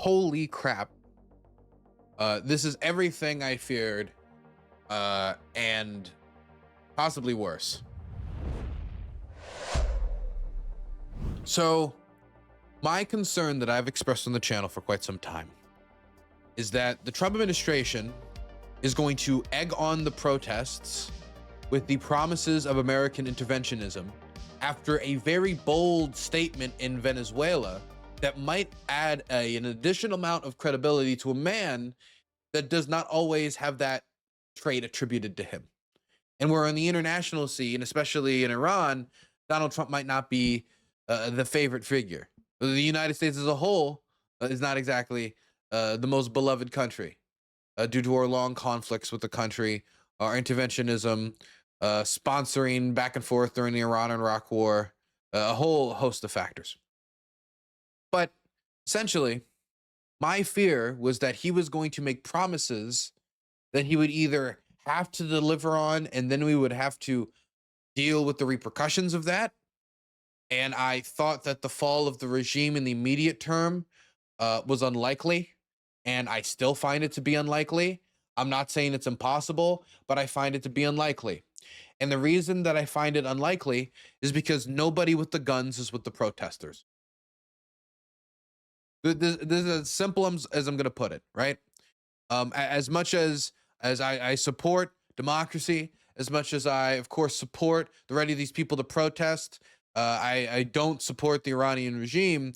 Holy crap. This is everything I feared, and possibly worse. So, my concern that I've expressed on the channel for quite some time is that the Trump administration is going to egg on the protests with the promises of American interventionism after a very bold statement in Venezuela that might add an additional amount of credibility to a man that does not always have that trait attributed to him. And where on the international scene, especially in Iran, Donald Trump might not be the favorite figure. The United States as a whole is not exactly the most beloved country due to our long conflicts with the country, our interventionism, sponsoring back and forth during the Iran and Iraq war, a whole host of factors. But essentially, my fear was that he was going to make promises that he would either have to deliver on, and then we would have to deal with the repercussions of that. And I thought that the fall of the regime in the immediate term was unlikely, and I still find it to be unlikely. I'm not saying it's impossible, but I find it to be unlikely. And the reason that I find it unlikely is because nobody with the guns is with the protesters. This is as simple as I'm going to put it, right? As much as I support democracy, as much as I, of course, support the right of these people to protest, I don't support the Iranian regime.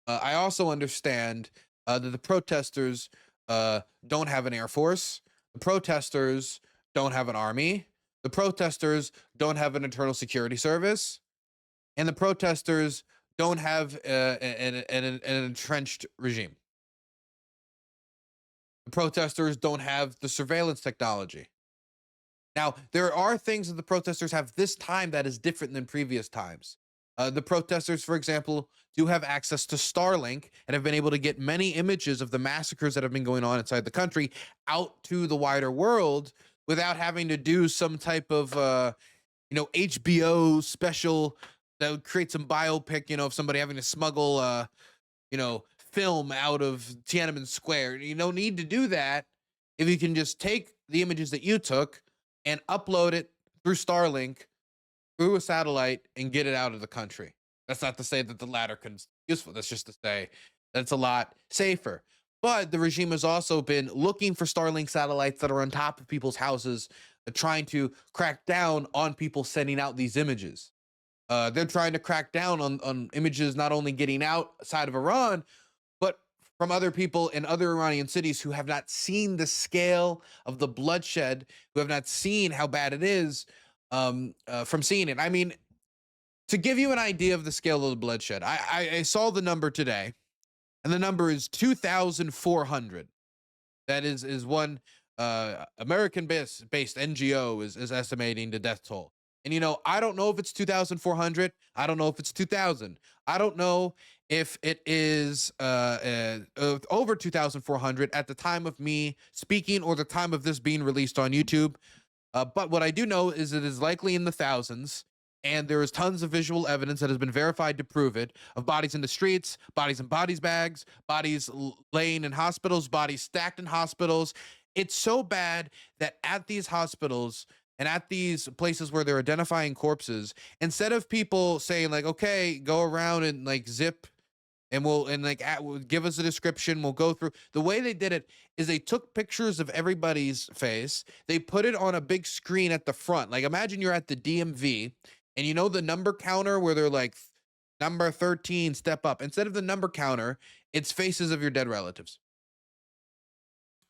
I also understand that the protesters don't have an air force. The protesters don't have an army. The protesters don't have an internal security service. And the protesters don't have an entrenched regime. The protesters don't have the surveillance technology. Now, there are things that the protesters have this time that is different than previous times. The protesters, for example, do have access to Starlink and have been able to get many images of the massacres that have been going on inside the country out to the wider world without having to do some type of, HBO special that would create some biopic, of somebody having to smuggle, film out of Tiananmen Square. You don't need to do that if you can just take the images that you took and upload it through Starlink, through a satellite, and get it out of the country. That's not to say that the latter can be useful. That's just to say that it's a lot safer. But the regime has also been looking for Starlink satellites that are on top of people's houses, trying to crack down on people sending out these images. They're trying to crack down on images not only getting outside of Iran, but from other people in other Iranian cities who have not seen the scale of the bloodshed, who have not seen how bad it is, from seeing it. I mean, to give you an idea of the scale of the bloodshed, I saw the number today, and the number is 2,400. That is one American-based NGO is estimating the death toll. And I don't know if it's 2,400. I don't know if it's 2,000. I don't know if it is over 2,400 at the time of me speaking or the time of this being released on YouTube. But what I do know is it is likely in the thousands, and there is tons of visual evidence that has been verified to prove it, of bodies in the streets, bodies in bodies bags, bodies laying in hospitals, bodies stacked in hospitals. It's so bad that at these hospitals and at these places where they're identifying corpses, instead of people saying like, okay, go around and like zip and we'll give us a description, we'll go through, the way they did it is they took pictures of everybody's face, they put it on a big screen at the front. Like, imagine you're at the DMV, and the number counter where they're like, number 13, step up. Instead of the number counter, it's faces of your dead relatives.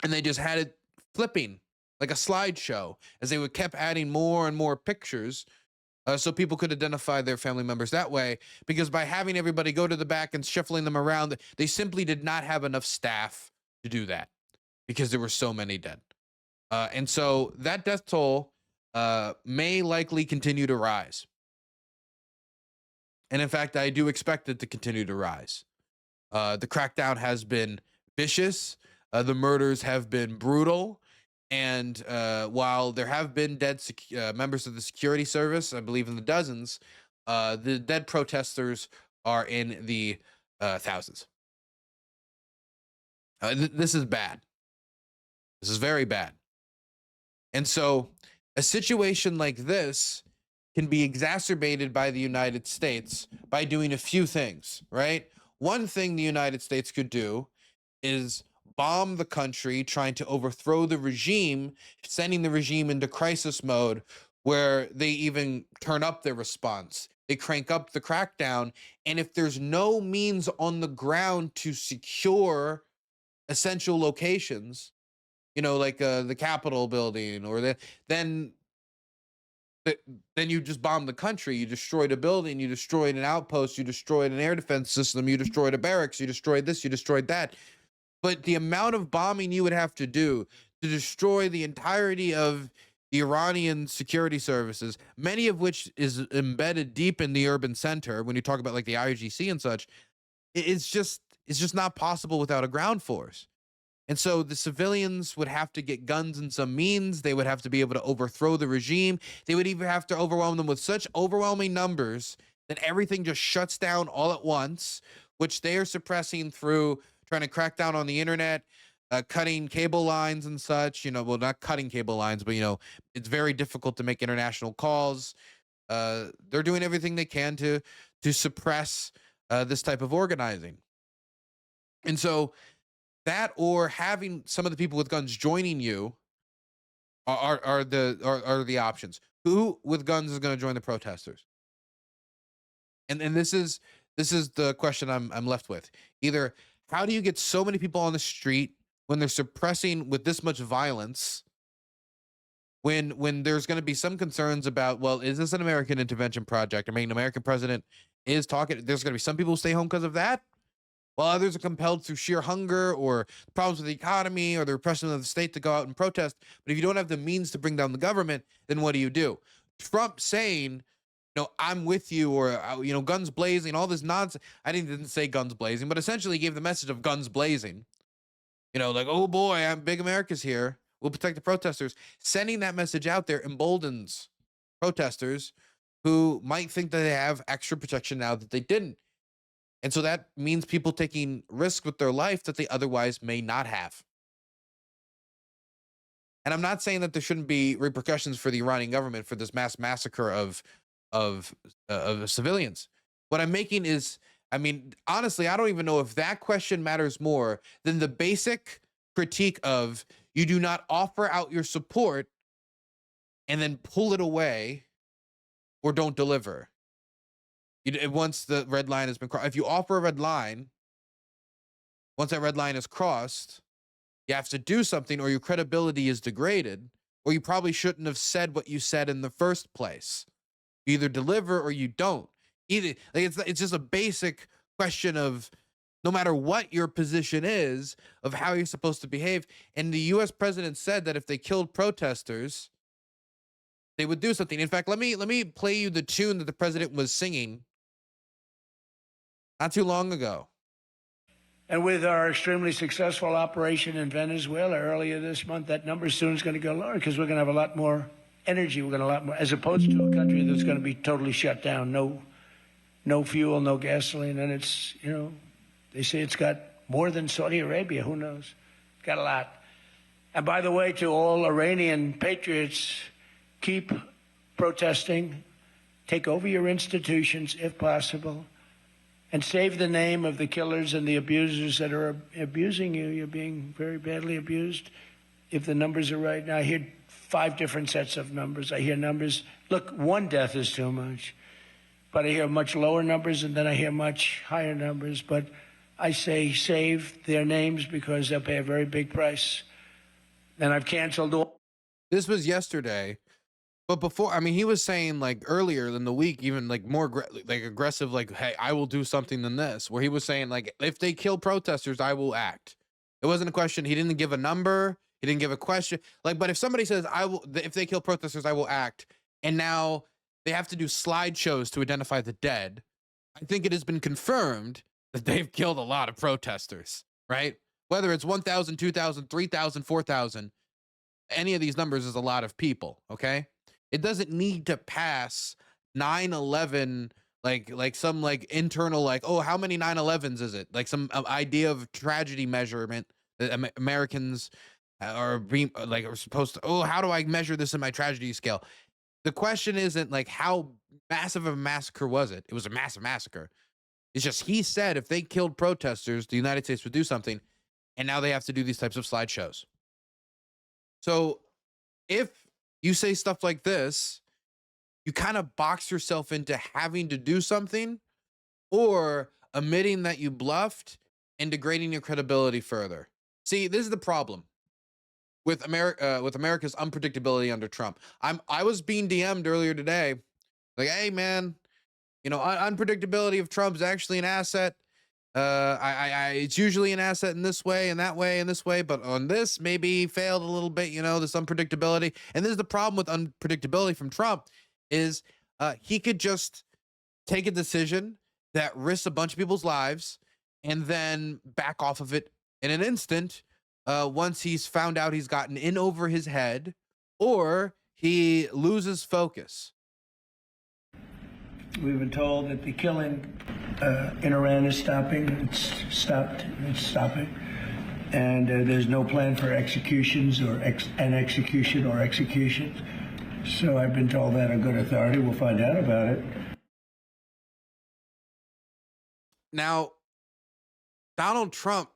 And they just had it flipping like a slideshow as they would kept adding more and more pictures, so people could identify their family members that way. Because by having everybody go to the back and shuffling them around, they simply did not have enough staff to do that because there were so many dead. And so that death toll may likely continue to rise. And in fact, I do expect it to continue to rise. The crackdown has been vicious. The murders have been brutal. And while there have been dead members of the security service, I believe in the dozens, the dead protesters are in the thousands. This is bad. This is very bad. And so a situation like this can be exacerbated by the United States by doing a few things, right? One thing the United States could do is bomb the country, trying to overthrow the regime, sending the regime into crisis mode where they even turn up their response. They crank up the crackdown. And if there's no means on the ground to secure essential locations, like the Capitol building then then you just bombed the country. You destroyed a building, you destroyed an outpost, you destroyed an air defense system, you destroyed a barracks, you destroyed this, you destroyed that. But the amount of bombing you would have to do to destroy the entirety of the Iranian security services, many of which is embedded deep in the urban center, when you talk about like the IRGC and such, it's just not possible without a ground force. And so the civilians would have to get guns and some means. They would have to be able to overthrow the regime. They would even have to overwhelm them with such overwhelming numbers that everything just shuts down all at once, which they are suppressing through trying to crack down on the internet, cutting cable lines and such. Well, not cutting cable lines, but it's very difficult to make international calls. They're doing everything they can to suppress this type of organizing. And so that, or having some of the people with guns joining you, are the options. Who with guns is going to join the protesters? And this is the question I'm left with. Either how do you get so many people on the street when they're suppressing with this much violence? When there's going to be some concerns about, well, is this an American intervention project? I mean, the American president is talking. There's going to be some people who stay home because of that, while others are compelled through sheer hunger or problems with the economy or the repression of the state to go out and protest. But if you don't have the means to bring down the government, then what do? Trump saying, I'm with you, or, guns blazing, all this nonsense. I didn't say guns blazing, but essentially gave the message of guns blazing. Like, oh boy, Big America's here. We'll protect the protesters. Sending that message out there emboldens protesters who might think that they have extra protection now that they didn't. And so that means people taking risks with their life that they otherwise may not have. And I'm not saying that there shouldn't be repercussions for the Iranian government for this mass massacre of civilians. What I'm making is, honestly, I don't even know if that question matters more than the basic critique of, you do not offer out your support and then pull it away or don't deliver. Once the red line has been crossed, if you offer a red line, once that red line is crossed, you have to do something, or your credibility is degraded, or you probably shouldn't have said what you said in the first place. You either deliver or you don't. It's just a basic question of, no matter what your position is, of how you're supposed to behave. And the U.S. president said that if they killed protesters, they would do something. In fact, let me play you the tune that the president was singing not too long ago. And with our extremely successful operation in Venezuela earlier this month, that number soon is going to go lower, because we're going to have a lot more energy. We're going to have a lot more, as opposed to a country that's going to be totally shut down. No fuel, no gasoline. And it's, they say it's got more than Saudi Arabia. Who knows? It's got a lot. And by the way, to all Iranian patriots, keep protesting, take over your institutions if possible, and save the name of the killers and the abusers that are abusing you. You're being very badly abused. If the numbers are right, now I hear 5 different sets of numbers. I hear numbers, look, 1 death is too much, but I hear much lower numbers, and then I hear much higher numbers. But I say save their names, because they'll pay a very big price. And I've canceled all. This was yesterday. But before, he was saying, like, earlier in the week, even like more aggressive, like, hey, I will do something than this, where he was saying, like, if they kill protesters, I will act. It wasn't a question. He didn't give a number. He didn't give a question. Like, but if somebody says, if they kill protesters, I will act, and now they have to do slideshows to identify the dead, I think it has been confirmed that they've killed a lot of protesters, right? Whether it's 1,000, 2,000, 3,000, 4,000, any of these numbers is a lot of people, okay? It doesn't need to pass 9/11, like some like internal, like, oh, how many 9/11s is it? Like some idea of tragedy measurement Americans are being like are supposed to. Oh, how do I measure this in my tragedy scale? The question isn't like how massive of a massacre was it. It was a massive massacre. It's just he said if they killed protesters, the United States would do something, and now they have to do these types of slideshows. So if you say stuff like this, you kind of box yourself into having to do something or admitting that you bluffed and degrading your credibility further. See, this is the problem with America's unpredictability under Trump. I was being DM'd earlier today, like, hey man, unpredictability of Trump is actually an asset. It's usually an asset in this way and that way and this way, but on this maybe he failed a little bit. This unpredictability, and this is the problem with unpredictability from Trump is he could just take a decision that risks a bunch of people's lives and then back off of it in an instant once he's found out he's gotten in over his head or he loses focus. We've been told that the killing in Iran is stopping. It's stopped. It's stopping. And there's no plan for executions or an execution or executions. So I've been told that on good authority. We'll find out about it. Now, Donald Trump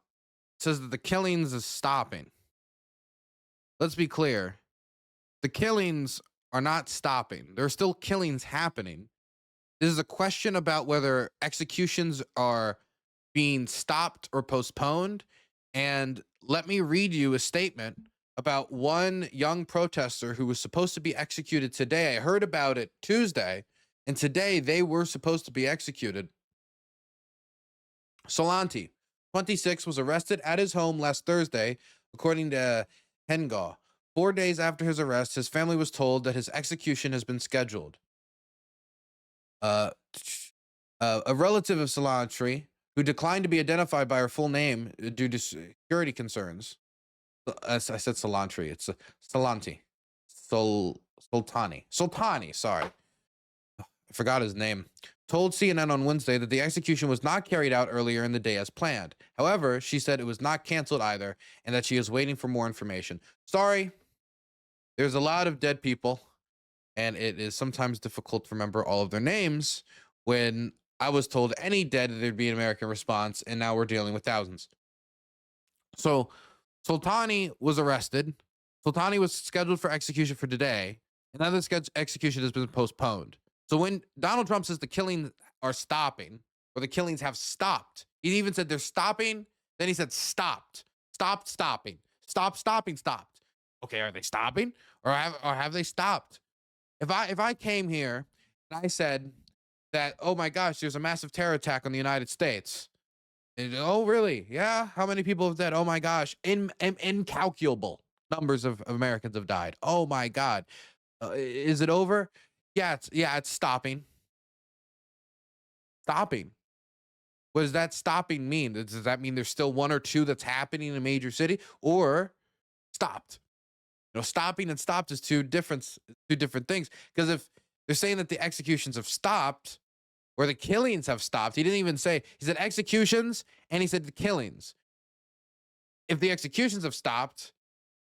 says that the killings is stopping. Let's be clear. The killings are not stopping. There are still killings happening. This is a question about whether executions are being stopped or postponed. And let me read you a statement about one young protester who was supposed to be executed today. I heard about it Tuesday, and today they were supposed to be executed. Solanti, 26, was arrested at his home last Thursday, according to Hengaw. 4 days after his arrest, his family was told that his execution has been scheduled. A relative of Solanti, who declined to be identified by her full name due to security concerns. I said Solanti. It's Solanti. Sultani, sorry. I forgot his name. Told CNN on Wednesday that the execution was not carried out earlier in the day as planned. However, she said it was not canceled either and that she is waiting for more information. Sorry, there's a lot of dead people, and it is sometimes difficult to remember all of their names. When I was told any dead, there'd be an American response, and now we're dealing with thousands. So Sultani was arrested. Sultani was scheduled for execution for today, and now the execution has been postponed. So when Donald Trump says the killings are stopping, or the killings have stopped, he even said they're stopping. Then he said stopped, stopping, stopped. Okay, are they stopping, or have they stopped? If I came here and I said that, oh my gosh, there's a massive terror attack on the United States. And, oh really? Yeah. How many people have died? Oh my gosh, incalculable numbers of Americans have died. Oh my God, is it over? Yeah, it's stopping. Stopping. What does that stopping mean? Does that mean there's still one or two that's happening in a major city, or stopped? Stopping and stopped is two different things. Because if they're saying that the executions have stopped or the killings have stopped, he didn't even say, he said executions and he said the killings. If the executions have stopped,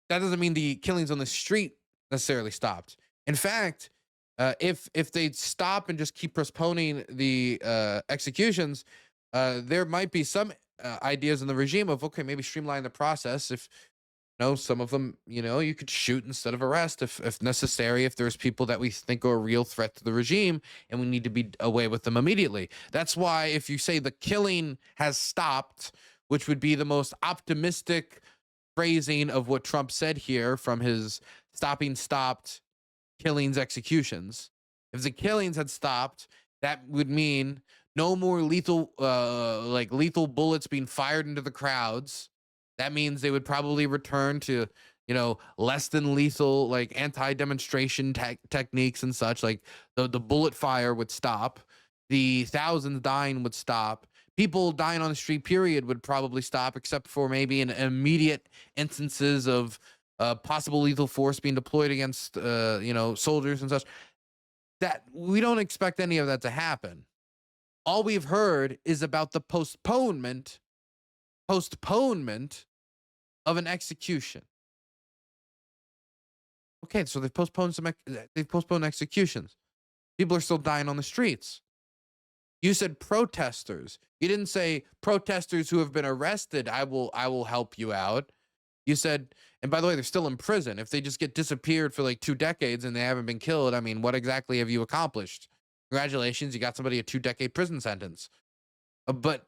that doesn't mean the killings on the street necessarily stopped. In fact, if they stop and just keep postponing the executions, there might be some ideas in the regime of, okay, maybe streamline the process. If some of them, you could shoot instead of arrest if necessary, if there's people that we think are a real threat to the regime and we need to be away with them immediately. That's why if you say the killing has stopped, which would be the most optimistic phrasing of what Trump said here from his stopped killings, executions. If the killings had stopped, that would mean no more lethal bullets being fired into the crowds. That means they would probably return to, less than lethal, like anti-demonstration techniques and such. Like the bullet fire would stop. The thousands dying would stop. People dying on the street, period, would probably stop, except for maybe in immediate instances of possible lethal force being deployed against, soldiers and such. That we don't expect any of that to happen. All we've heard is about the postponement of an execution. Okay, so they've postponed executions. People are still dying on the streets. You said protesters. You didn't say protesters who have been arrested. I will help you out. You said, and by the way, they're still in prison. If they just get disappeared for like 2 decades and they haven't been killed, I mean, what exactly have you accomplished? Congratulations, you got somebody a 2-decade prison sentence. But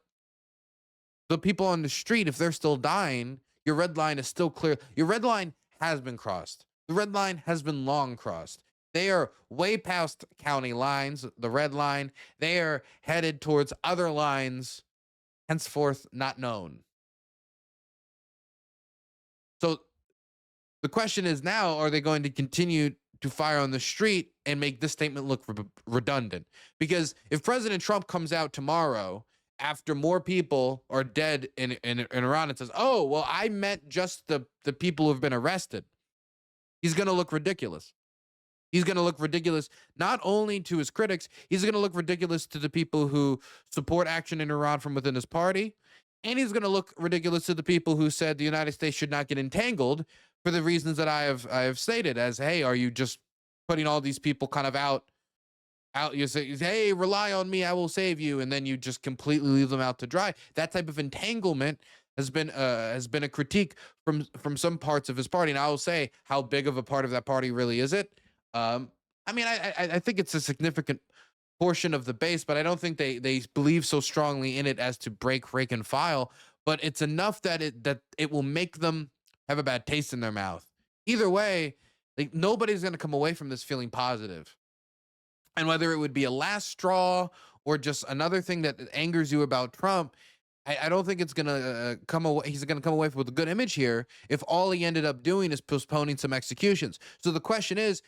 the people on the street, if they're still dying, your red line is still clear. Your red line has been crossed. The red line has been long crossed. They are way past county lines, the red line. They are headed towards other lines, henceforth not known. So the question is now, are they going to continue to fire on the street and make this statement look redundant? Because if President Trump comes out tomorrow after more people are dead in Iran and says, oh, well, I meant just the people who have been arrested, he's going to look ridiculous. He's going to look ridiculous not only to his critics, he's going to look ridiculous to the people who support action in Iran from within his party. And he's going to look ridiculous to the people who said the United States should not get entangled for the reasons that I have stated as, hey, are you just putting all these people kind of out? You say, hey, rely on me, I will save you. And then you just completely leave them out to dry. That type of entanglement has been a critique from some parts of his party. And I will say, how big of a part of that party really is it? I mean, I think it's a significant portion of the base, but I don't think they believe so strongly in it as to break, rake, and file. But it's enough that it will make them have a bad taste in their mouth. Either way, like, nobody's going to come away from this feeling positive. And whether it would be a last straw or just another thing that angers you about Trump, I don't think it's going to come away. He's going to come away with a good image here if all he ended up doing is postponing some executions. So the question is,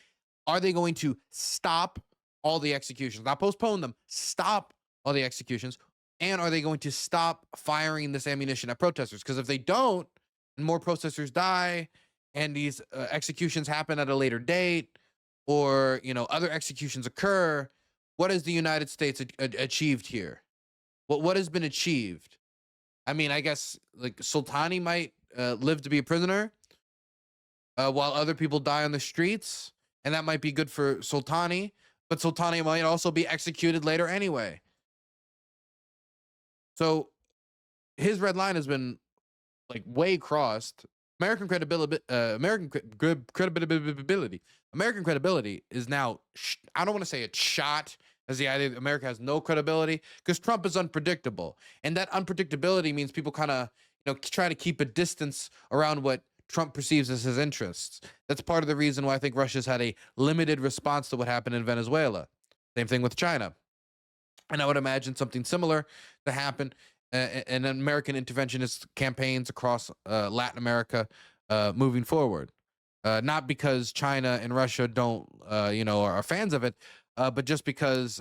are they going to stop all the executions? Not postpone them, stop all the executions. And are they going to stop firing this ammunition at protesters? Because if they don't, and more protesters die, and these executions happen at a later date, or other executions occur, what has the United States achieved here? What has been achieved? I mean, I guess like Sultani might live to be a prisoner while other people die on the streets, and that might be good for Sultani, but Sultani might also be executed later anyway. So his red line has been like way crossed. American credibility is now, I don't want to say it's shot, as the idea that America has no credibility, because Trump is unpredictable. And that unpredictability means people kind of, try to keep a distance around what Trump perceives as his interests. That's part of the reason why I think Russia's had a limited response to what happened in Venezuela. Same thing with China. And I would imagine something similar to happen in American interventionist campaigns across Latin America moving forward. Not because China and Russia don't, are fans of it, but just because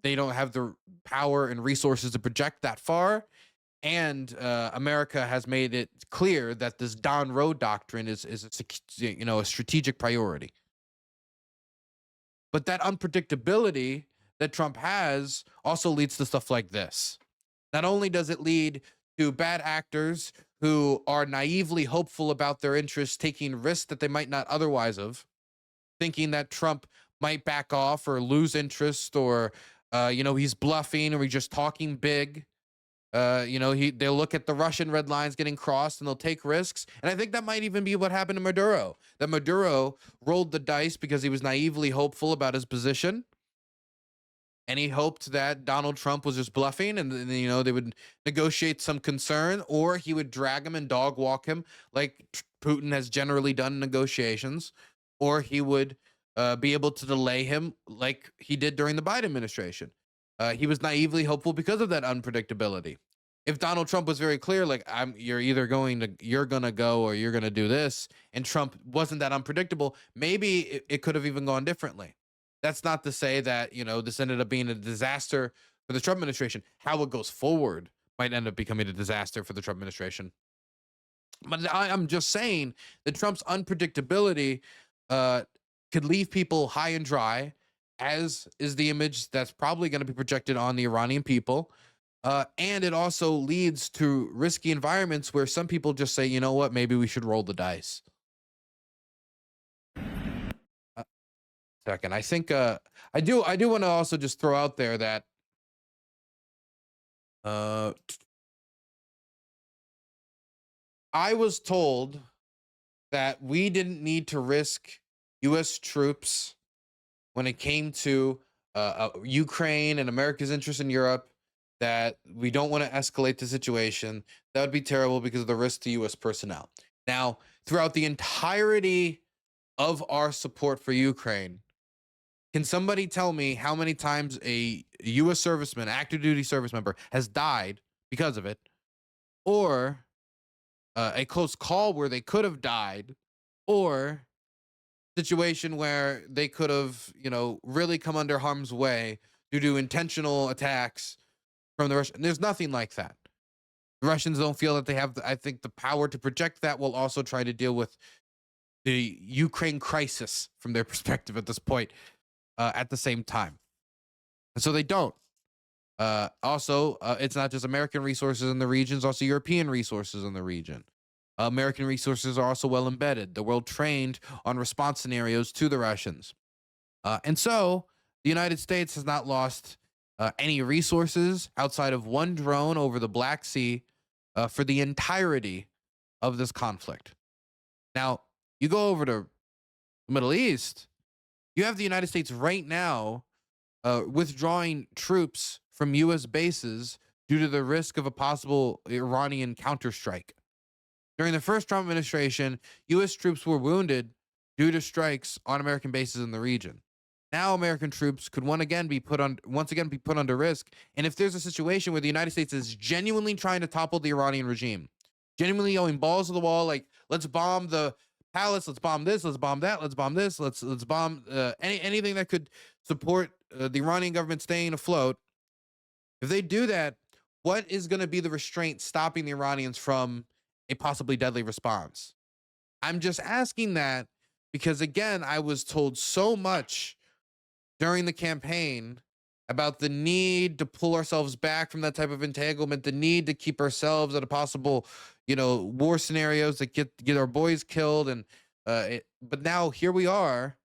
they don't have the power and resources to project that far. And America has made it clear that this Don Road doctrine is a strategic priority. But that unpredictability that Trump has also leads to stuff like this. Not only does it lead to bad actors who are naively hopeful about their interests, taking risks that they might not otherwise have, thinking that Trump might back off or lose interest, or he's bluffing, or he's just talking big. They'll look at the Russian red lines getting crossed and they'll take risks. And I think that might even be what happened to Maduro. That Maduro rolled the dice because he was naively hopeful about his position. And he hoped that Donald Trump was just bluffing, and they would negotiate some concern, or he would drag him and dog walk him like Putin has generally done in negotiations, or he would be able to delay him like he did during the Biden administration. He was naively hopeful because of that unpredictability. If Donald Trump was very clear, like, you're gonna go or you're gonna do this, and Trump wasn't that unpredictable, maybe it could have even gone differently. That's not to say that, this ended up being a disaster for the Trump administration. How it goes forward might end up becoming a disaster for the Trump administration. But I'm just saying that Trump's unpredictability could leave people high and dry, as is the image that's probably going to be projected on the Iranian people. And it also leads to risky environments where some people just say, you know what, maybe we should roll the dice. Second, I think I do want to also just throw out there that I was told that we didn't need to risk U.S. troops when it came to Ukraine and America's interest in Europe, that we don't want to escalate the situation. That would be terrible because of the risk to U.S. personnel. Now, throughout the entirety of our support for Ukraine, can somebody tell me how many times a U.S. serviceman, active duty service member, has died because of it, or a close call where they could have died, or situation where they could have, really come under harm's way due to intentional attacks from the Russians? There's nothing like that. The Russians don't feel that they have, I think, the power to project that, while also trying to deal with the Ukraine crisis from their perspective at this point at the same time. And so they don't. Also, it's not just American resources in the region, it's also European resources in the region. American resources are also well embedded. The world trained on response scenarios to the Russians. And so the United States has not lost any resources outside of one drone over the Black Sea for the entirety of this conflict. Now, you go over to the Middle East, you have the United States right now withdrawing troops from U.S. bases due to the risk of a possible Iranian counterstrike. During the first Trump administration, U.S. troops were wounded due to strikes on American bases in the region. Now, American troops could once again be put under risk. And if there's a situation where the United States is genuinely trying to topple the Iranian regime, genuinely going balls to the wall, like, let's bomb the palace, let's bomb this, let's bomb that, let's bomb this, let's bomb anything that could support the Iranian government staying afloat. If they do that, what is going to be the restraint stopping the Iranians from a possibly deadly response? I'm just asking that because, again, I was told so much during the campaign about the need to pull ourselves back from that type of entanglement, the need to keep ourselves at a possible, war scenarios that get our boys killed. And but now here we are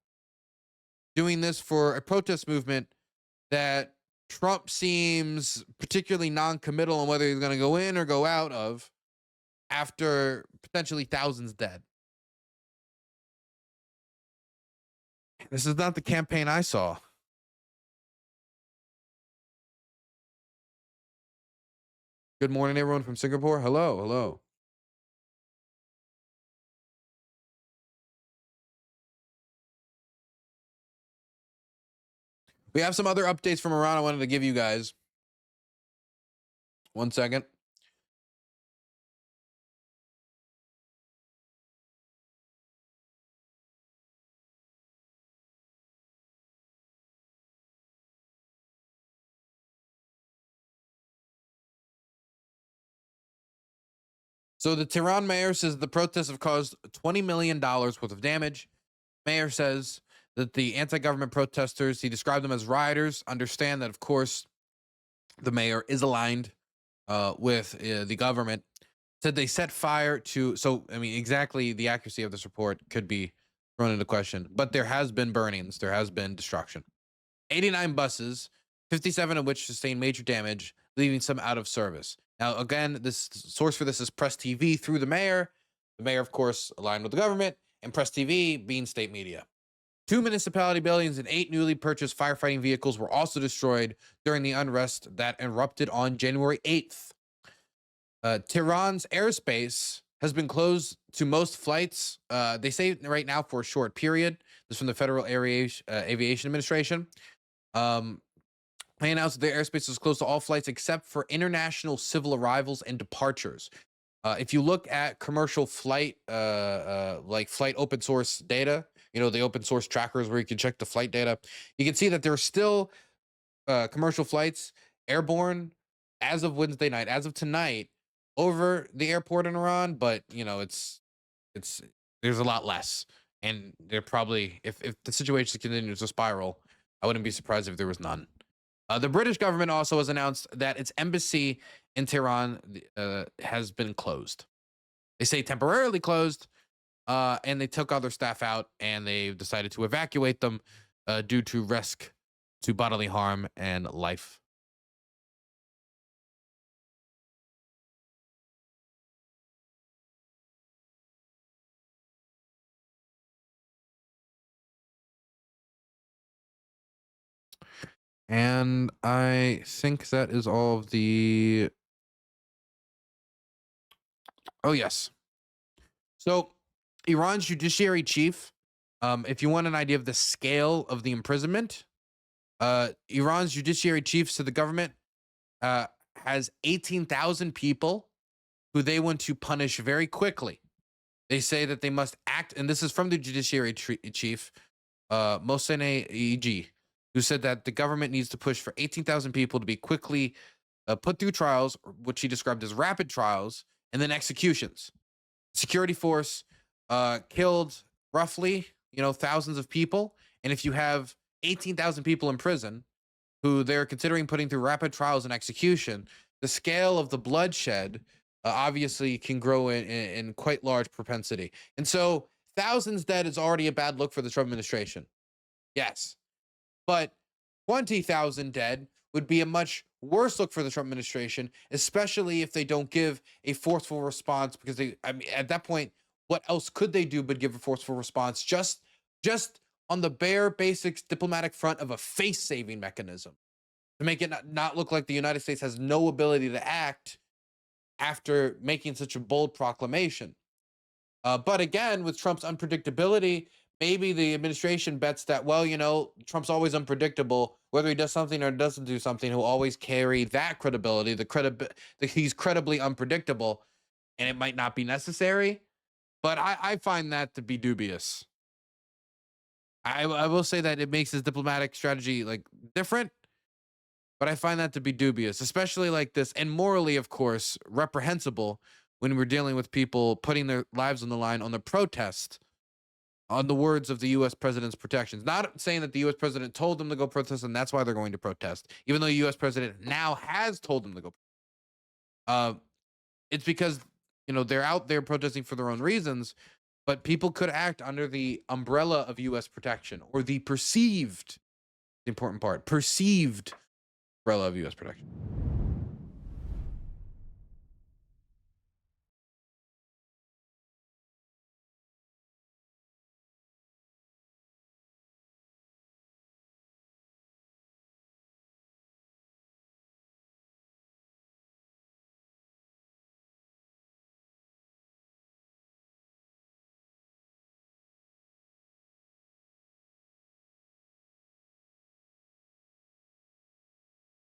doing this for a protest movement that Trump seems particularly non-committal on whether he's going to go in or go out of, after potentially thousands dead. This is not the campaign I saw. Good morning, everyone from Singapore. Hello, hello. We have some other updates from Iran I wanted to give you guys. One second. So the Tehran mayor says the protests have caused $20 million worth of damage. Mayor says that the anti-government protesters, he described them as rioters, understand that, of course, the mayor is aligned with the government. Said they set fire to, exactly the accuracy of this report could be thrown into question, but there has been burnings, there has been destruction. 89 buses, 57 of which sustained major damage, leaving some out of service. Now, again, this source for this is Press TV through the mayor. The mayor, of course, aligned with the government, and Press TV being state media. 2 municipality buildings and 8 newly purchased firefighting vehicles were also destroyed during the unrest that erupted on January 8th. Tehran's airspace has been closed to most flights. They say right now for a short period. This is from the Federal Aviation Administration. They announced that their airspace is closed to all flights except for international civil arrivals and departures. If you look at commercial flight, like flight open source data, the open source trackers where you can check the flight data, you can see that there are still commercial flights airborne as of Wednesday night, as of tonight, over the airport in Iran. But it's there's a lot less, and they're probably, if the situation continues to spiral, I wouldn't be surprised if there was none. The British government also has announced that its embassy in Tehran has been closed. They say temporarily closed, and they took other staff out, and they decided to evacuate them due to risk to bodily harm and life. And I think that is all of the. Oh, yes. So, Iran's judiciary chief, if you want an idea of the scale of the imprisonment, Iran's judiciary chief to the government has 18,000 people who they want to punish very quickly. They say that they must act, and this is from the judiciary chief, Mohsen EG, who said that the government needs to push for 18,000 people to be quickly put through trials, which he described as rapid trials, and then executions. Security force killed roughly, thousands of people. And if you have 18,000 people in prison who they're considering putting through rapid trials and execution, the scale of the bloodshed obviously can grow in quite large propensity. And so thousands dead is already a bad look for the Trump administration. Yes. But 20,000 dead would be a much worse look for the Trump administration, especially if they don't give a forceful response, because at that point, what else could they do but give a forceful response just on the bare basics diplomatic front of a face-saving mechanism to make it not look like the United States has no ability to act after making such a bold proclamation. But again, with Trump's unpredictability, maybe the administration bets that, well, Trump's always unpredictable. Whether he does something or doesn't do something, he'll always carry that credibility, that he's credibly unpredictable, and it might not be necessary. But I find that to be dubious. I will say that it makes his diplomatic strategy different, but I find that to be dubious, especially like this, and morally, of course, reprehensible when we're dealing with people putting their lives on the line on the protest on the words of the U.S. president's protections. Not saying that the U.S. president told them to go protest and that's why they're going to protest, even though the U.S. president now has told them to go. It's because, they're out there protesting for their own reasons, but people could act under the umbrella of U.S. protection, or the perceived, the important part, perceived umbrella of U.S. protection.